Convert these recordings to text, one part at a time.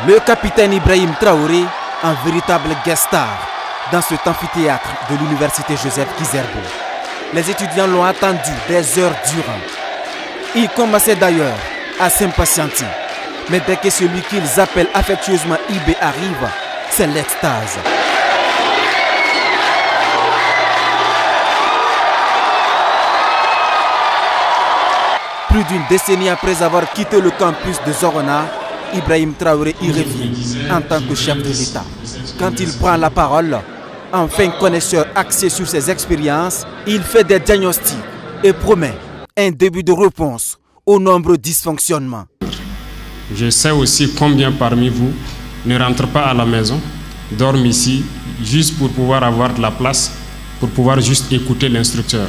Le capitaine Ibrahim Traoré, un véritable guest star dans cet amphithéâtre de l'université Joseph Kizerbo. Les étudiants l'ont attendu des heures durant. Ils commençaient d'ailleurs à s'impatienter. Mais dès que celui qu'ils appellent affectueusement IB arrive, c'est l'extase. Plus d'une décennie après avoir quitté le campus de Zorona, Ibrahim Traoré y revient en tant que chef de l'État. Quand il prend la parole, en fin connaisseur axé sur ses expériences, il fait des diagnostics et promet un début de réponse aux nombreux dysfonctionnements. Je sais aussi combien parmi vous ne rentrent pas à la maison, dorment ici juste pour pouvoir avoir de la place, pour pouvoir juste écouter l'instructeur.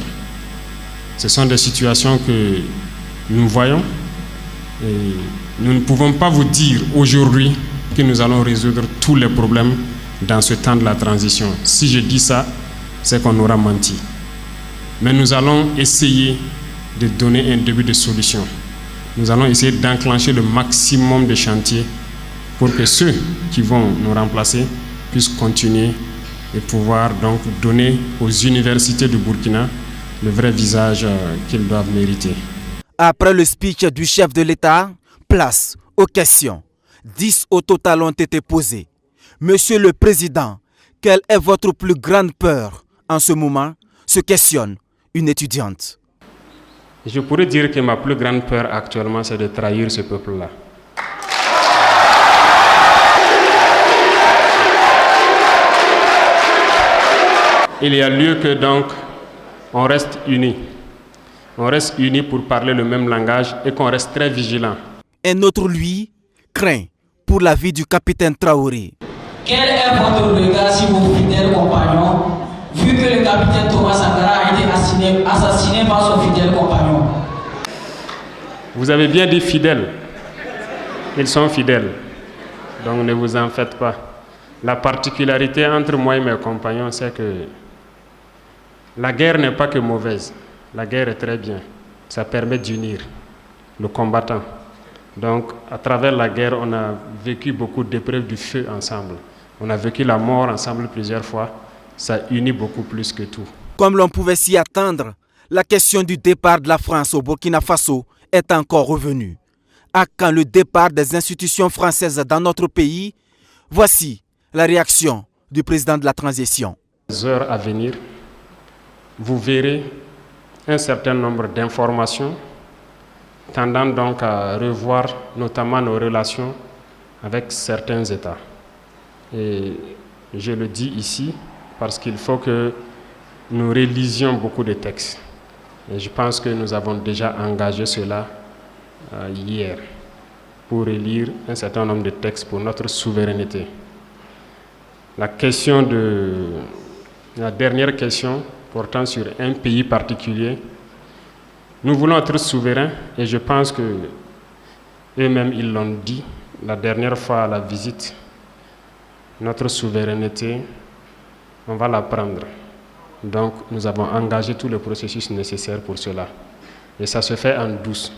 Ce sont des situations que nous voyons et nous ne pouvons pas vous dire aujourd'hui que nous allons résoudre tous les problèmes dans ce temps de la transition. Si je dis ça, c'est qu'on aura menti. Mais nous allons essayer de donner un début de solution. Nous allons essayer d'enclencher le maximum de chantiers pour que ceux qui vont nous remplacer puissent continuer et pouvoir donc donner aux universités du Burkina le vrai visage qu'ils doivent mériter. Après le speech du chef de l'État, place aux questions. 10 au total ont été posées. Monsieur le Président, quelle est votre plus grande peur en ce moment? Se questionne une étudiante. Je pourrais dire que ma plus grande peur actuellement, c'est de trahir ce peuple-là. Il y a lieu que donc on reste unis. On reste unis pour parler le même langage et qu'on reste très vigilants. Un autre, lui, craint pour la vie du capitaine Traoré. Quel est votre regard sur vos fidèles compagnons, vu que le capitaine Thomas Sankara a été assassiné par son fidèle compagnon? Vous avez bien dit fidèles. Ils sont fidèles. Donc ne vous en faites pas. La particularité entre moi et mes compagnons, c'est que la guerre n'est pas que mauvaise. La guerre est très bien. Ça permet d'unir le combattant. Donc, à travers la guerre, on a vécu beaucoup d'épreuves du feu ensemble. On a vécu la mort ensemble plusieurs fois. Ça unit beaucoup plus que tout. Comme l'on pouvait s'y attendre, la question du départ de la France au Burkina Faso est encore revenue. À quand le départ des institutions françaises dans notre pays? Voici la réaction du président de la transition. Les heures à venir, vous verrez un certain nombre d'informations tendant donc à revoir notamment nos relations avec certains États. Et je le dis ici parce qu'il faut que nous rélisions beaucoup de textes. Et je pense que nous avons déjà engagé cela hier pour relire un certain nombre de textes pour notre souveraineté. La dernière question portant sur un pays particulier, nous voulons être souverains et je pense que eux-mêmes ils l'ont dit la dernière fois à la visite. Notre souveraineté, on va la prendre. Donc nous avons engagé tout le processus nécessaire pour cela. Et ça se fait en douce.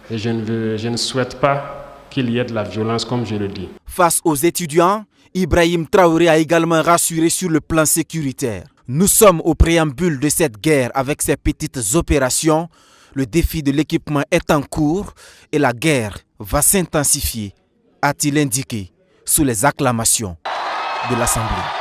Et je ne souhaite pas qu'il y ait de la violence comme je le dis. Face aux étudiants, Ibrahim Traoré a également rassuré sur le plan sécuritaire. Nous sommes au préambule de cette guerre avec ces petites opérations. Le défi de l'équipement est en cours et la guerre va s'intensifier, a-t-il indiqué sous les acclamations de l'Assemblée.